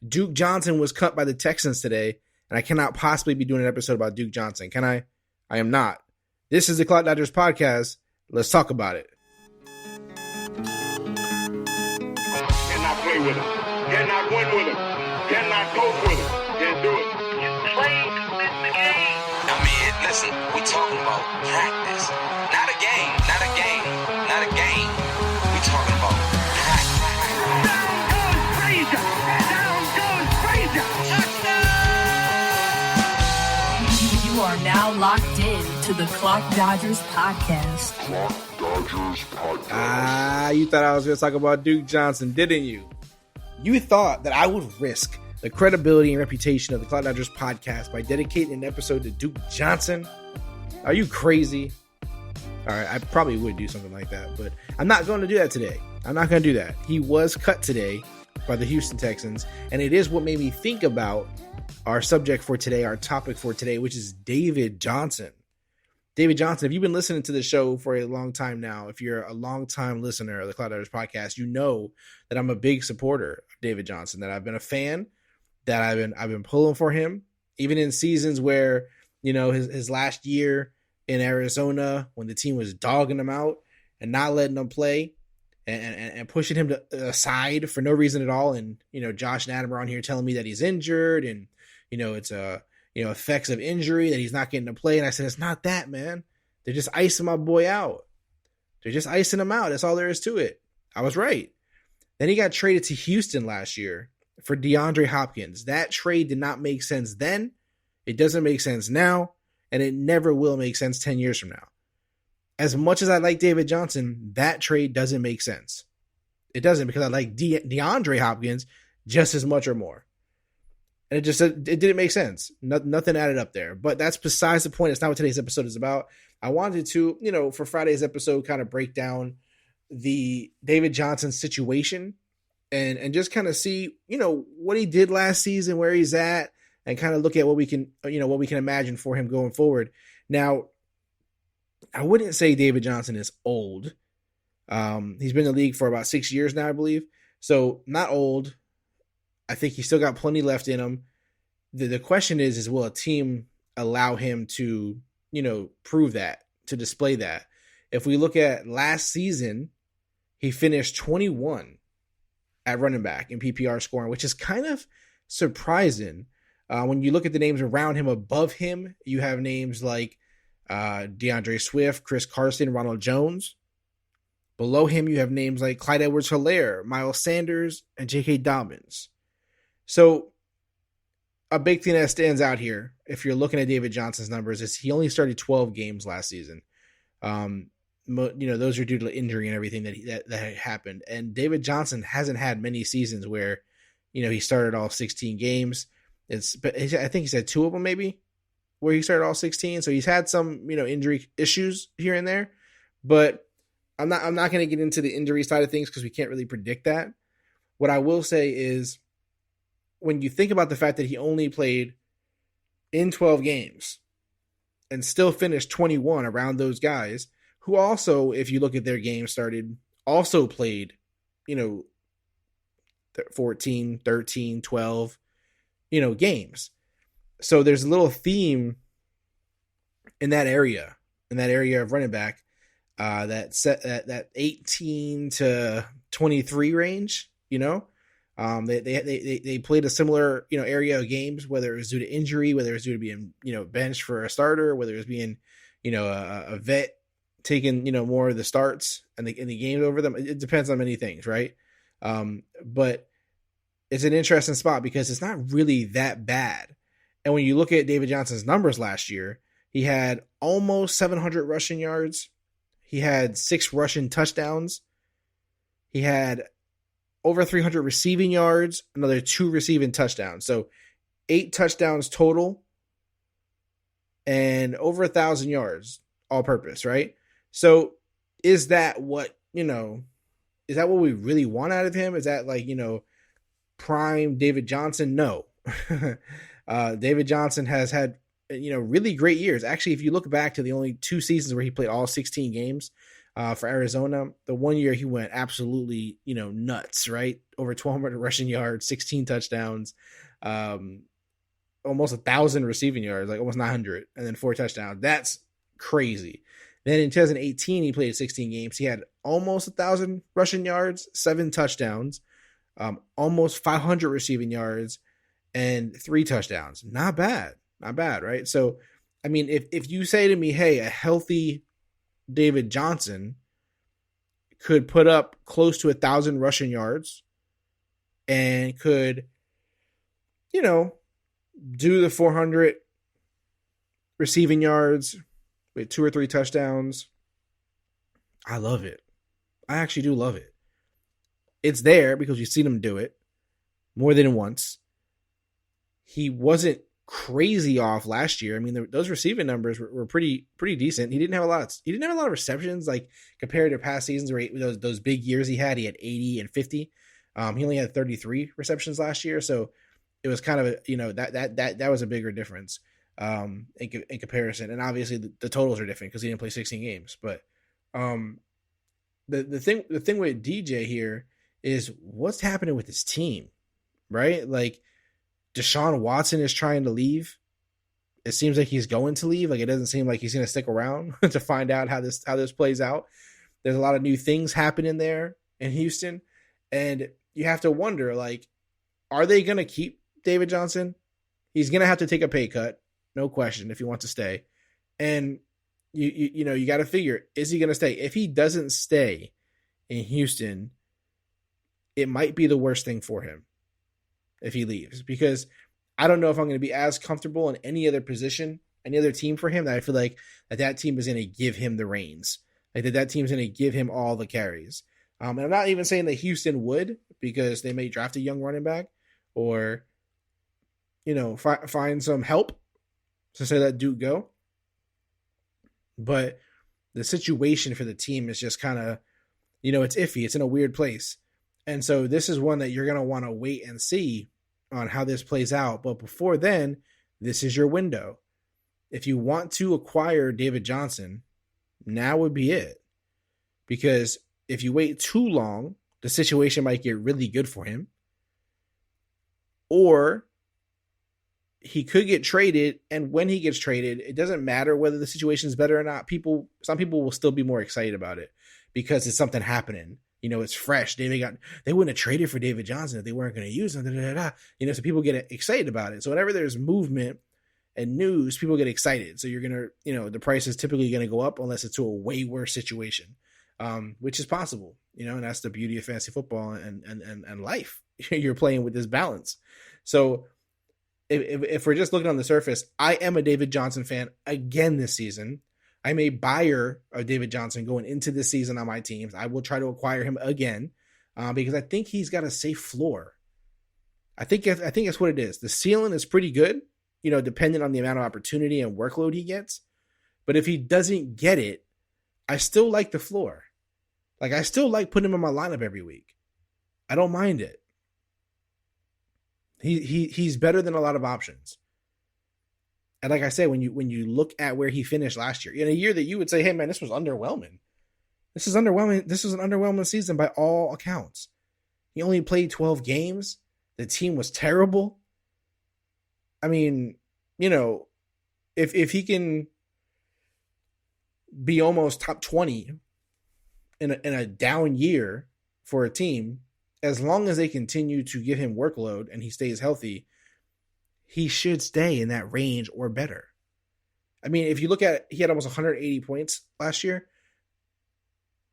Duke Johnson was cut by the Texans today, and I cannot possibly be doing an episode about Duke Johnson. Can I? I am not. This is the Clock Dodgers podcast. Let's talk about it. Cannot play with him. Cannot win with him. Cannot coach with him. Can't do it. You play to win the game. I mean, listen, we talking about practice. Not a game. Not a game. Not a game. We talking about practice. Down goes Frazier. Down goes Frazier. Touchdown! You are now locked in to the Clock Dodgers podcast. You thought I was going to talk about Duke Johnson, didn't you? You thought that I would risk the credibility and reputation of the Clock Dodgers podcast by dedicating an episode to Duke Johnson? Are you crazy? All right, I probably would do something like that, but I'm not going to do that today. I'm not going to do that. He was cut today by the Houston Texans, and it is what made me think about our subject for today, our topic for today, which is David Johnson. David Johnson, if you've been listening to the show for a long time now, if you're a long-time listener of the Cloud Dodgers podcast, you know that I'm a big supporter of David Johnson, that I've been a fan, that I've been pulling for him, even in seasons where, you know, his last year in Arizona, when the team was dogging him out and not letting him play and pushing him to aside for no reason at all. And, you know, Josh and Adam are on here telling me that he's injured and, you know, it's effects of injury, that he's not getting to play. And I said, it's not that, man. They're just icing my boy out. They're just icing him out. That's all there is to it. I was right. Then he got traded to Houston last year for DeAndre Hopkins. That trade did not make sense then. It doesn't make sense now. And it never will make sense 10 years from now. As much as I like David Johnson, that trade doesn't make sense. It doesn't, because I like DeAndre Hopkins just as much or more. And it didn't make sense. Nothing added up there. But that's besides the point. It's not what today's episode is about. I wanted to, you know, for Friday's episode, kind of break down the David Johnson situation and just kind of see, you know, what he did last season, where he's at, and kind of look at what we can imagine for him going forward. Now, I wouldn't say David Johnson is old. He's been in the league for about 6 years now, I believe. So not old. I think he's still got plenty left in him. The question is will a team allow him to, you know, prove that, to display that? If we look at last season, he finished 21 at running back in PPR scoring, which is kind of surprising. When you look at the names around him, above him, you have names like DeAndre Swift, Chris Carson, Ronald Jones. Below him, you have names like Clyde Edwards-Helaire, Miles Sanders, and J.K. Dobbins. So a big thing that stands out here, if you're looking at David Johnson's numbers, is he only started 12 games last season. You know, those are due to injury and everything that happened. And David Johnson hasn't had many seasons where, you know, he started all 16 games. I think he's had 2 of them maybe where he started all 16. So he's had some, you know, injury issues here and there, but I'm not going to get into the injury side of things because we can't really predict that. What I will say is, when you think about the fact that he only played in 12 games and still finished 21 around those guys who also, if you look at their games started, also played, you know, 14, 13, 12, you know, games. So there's a little theme in that area of running back, that 18 to 23 range, you know. They played a similar, you know, area of games, whether it was due to injury, whether it was due to being, you know, benched for a starter, whether it was being, you know, a vet taking, you know, more of the starts and the games over them. It depends on many things, right? But it's an interesting spot because it's not really that bad. And when you look at David Johnson's numbers last year, he had almost 700 rushing yards. He had 6 rushing touchdowns. He had over 300 receiving yards, another 2 receiving touchdowns. So 8 touchdowns total and over 1,000 yards all purpose, right? So is that what, you know, is that what we really want out of him? Is that like, you know, prime David Johnson? No. David Johnson has had, you know, really great years. Actually, if you look back to the only 2 seasons where he played all 16 games, for Arizona. The 1 year he went absolutely, nuts, right? Over 1,200 rushing yards, 16 touchdowns, almost 1,000 receiving yards, like almost 900, and then 4 touchdowns. That's crazy. Then in 2018, he played 16 games. He had almost 1,000 rushing yards, 7 touchdowns, almost 500 receiving yards, and 3 touchdowns. Not bad, right? So, I mean, if you say to me, hey, a healthy David Johnson could put up close to 1,000 rushing yards and could, do the 400 receiving yards with 2 or 3 touchdowns, I love it. I actually do love it. It's there because you've seen him do it more than once. He wasn't crazy off last year. I mean, those receiving numbers were pretty decent. He didn't have a lot of receptions, like compared to past seasons where those big years he had 80 and 50. He only had 33 receptions last year, so it was kind of that was a bigger difference in comparison. And obviously the totals are different because he didn't play 16 games. But the thing with DJ here is what's happening with his team, right? Like Deshaun Watson is trying to leave. It seems like he's going to leave. Like it doesn't seem like he's going to stick around to find out how this plays out. There's a lot of new things happening there in Houston, and you have to wonder, like, are they going to keep David Johnson? He's going to have to take a pay cut, no question, if he wants to stay. And you got to figure, is he going to stay? If he doesn't stay in Houston, it might be the worst thing for him if he leaves, because I don't know if I'm going to be as comfortable in any other position, any other team for him, that I feel like that team is going to give him the reins. Like that team's going to give him all the carries. And I'm not even saying that Houston would, because they may draft a young running back or, find some help to say let Duke go. But the situation for the team is just kind of, it's iffy. It's in a weird place. And so this is one that you're going to want to wait and see on how this plays out. But before then, this is your window. If you want to acquire David Johnson, now would be it. Because if you wait too long, the situation might get really good for him. Or he could get traded, and when he gets traded, it doesn't matter whether the situation is better or not. Some people will still be more excited about it because it's something happening. It's fresh. They wouldn't have traded for David Johnson if they weren't going to use him. So people get excited about it. So whenever there's movement and news, people get excited. So you're going to, the price is typically going to go up unless it's to a way worse situation, which is possible, and that's the beauty of fantasy football and life. You're playing with this balance. So if we're just looking on the surface, I am a David Johnson fan again this season. I'm a buyer of David Johnson going into this season on my teams. I will try to acquire him again because I think he's got a safe floor. I think that's what it is. The ceiling is pretty good, depending on the amount of opportunity and workload he gets. But if he doesn't get it, I still like the floor. Like I still like putting him in my lineup every week. I don't mind it. He's better than a lot of options. And like I said, when you look at where he finished last year, in a year that you would say, hey man, this was underwhelming. This is underwhelming. This was an underwhelming season by all accounts. He only played 12 games. The team was terrible. I mean, if he can be almost top 20 in a down year for a team, as long as they continue to give him workload and he stays healthy, he should stay in that range or better. I mean, if you look at it, he had almost 180 points last year.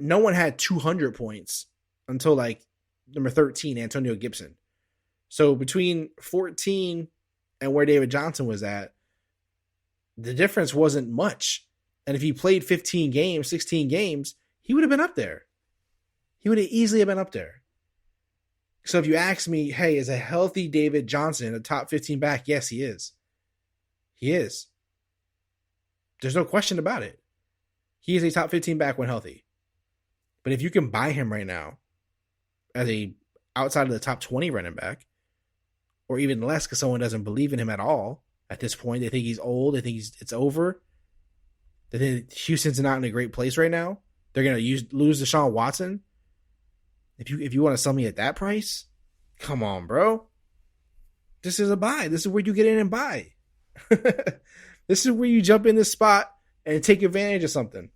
No one had 200 points until like number 13, Antonio Gibson. So between 14 and where David Johnson was at, the difference wasn't much. And if he played 15 games, 16 games, he would have been up there. He would have easily been up there. So if you ask me, hey, is a healthy David Johnson a top 15 back? Yes, he is. He is. There's no question about it. He is a top 15 back when healthy. But if you can buy him right now as a outside of the top 20 running back, or even less because someone doesn't believe in him at all at this point, they think he's old, they think it's over, they think Houston's not in a great place right now, They're going to lose Deshaun Watson? If you want to sell me at that price, come on, bro. This is a buy. This is where you get in and buy. This is where you jump in this spot and take advantage of something.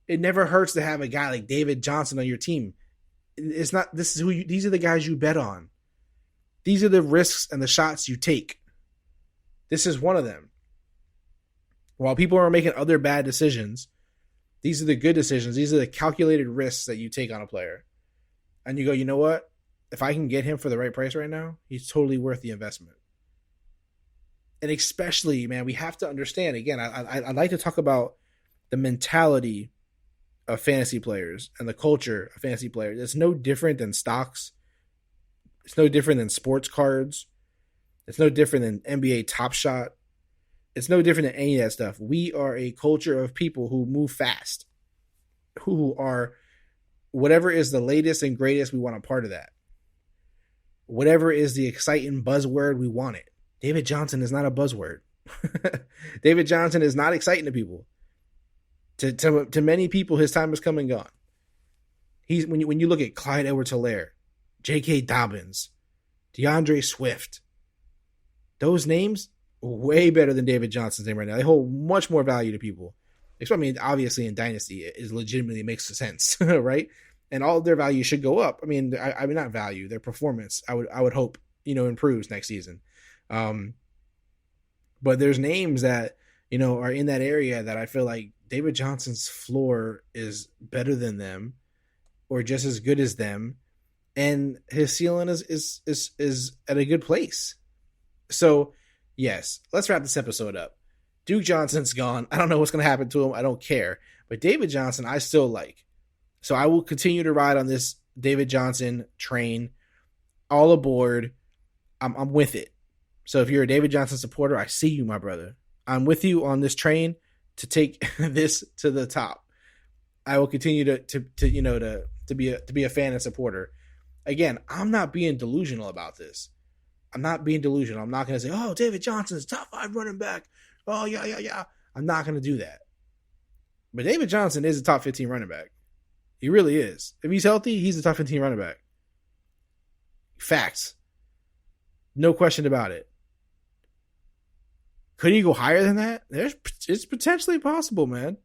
It never hurts to have a guy like David Johnson on your team. It's not. These are the guys you bet on. These are the risks and the shots you take. This is one of them. While people are making other bad decisions, these are the good decisions. These are the calculated risks that you take on a player. And you go, you know what? If I can get him for the right price right now, he's totally worth the investment. And especially, man, we have to understand, again, I'd like to talk about the mentality of fantasy players and the culture of fantasy players. It's no different than stocks. It's no different than sports cards. It's no different than NBA Top Shot. It's no different than any of that stuff. We are a culture of people who move fast, who are whatever is the latest and greatest, we want a part of that. Whatever is the exciting buzzword, we want it. David Johnson is not a buzzword. David Johnson is not exciting to people. To many people, his time has come and gone. He's when you look at Clyde Edwards-Helaire, J.K. Dobbins, DeAndre Swift, those names way better than David Johnson's name right now. They hold much more value to people. I mean, obviously in Dynasty, it legitimately makes sense, right? And all of their value should go up. I mean, not value, their performance. I would hope improves next season. But there's names that are in that area that I feel like David Johnson's floor is better than them, or just as good as them, and his ceiling is at a good place. So, yes, let's wrap this episode up. Duke Johnson's gone. I don't know what's going to happen to him. I don't care. But David Johnson, I still like. So I will continue to ride on this David Johnson train. All aboard. I'm with it. So if you're a David Johnson supporter, I see you, my brother. I'm with you on this train to take this to the top. I will continue to be a fan and supporter. Again, I'm not being delusional about this. I'm not being delusional. I'm not going to say, oh, David Johnson's top 5 running back. Oh, yeah. I'm not going to do that. But David Johnson is a top 15 running back. He really is. If he's healthy, he's a top 15 running back. Facts. No question about it. Could he go higher than that? It's potentially possible, man.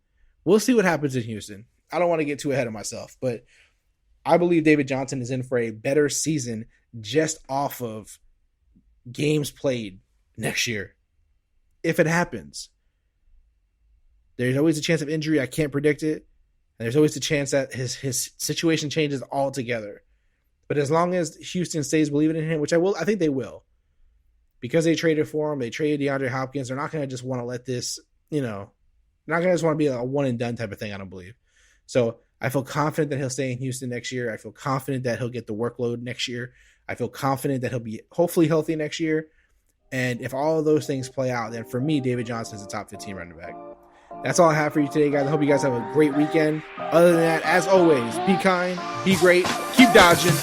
We'll see what happens in Houston. I don't want to get too ahead of myself, but I believe David Johnson is in for a better season just off of games played next year. If it happens. There's always a chance of injury. I can't predict it. And there's always the chance that his situation changes altogether. But as long as Houston stays believing in him, which I think they will. Because they traded for him, they traded DeAndre Hopkins, they're not going to just want to let this, not going to just want to be a one and done type of thing, I don't believe. So I feel confident that he'll stay in Houston next year. I feel confident that he'll get the workload next year. I feel confident that he'll be hopefully healthy next year. And if all of those things play out, then for me, David Johnson is a top 15 running back. That's all I have for you today, guys. I hope you guys have a great weekend. Other than that, as always, be kind, be great, keep dodging.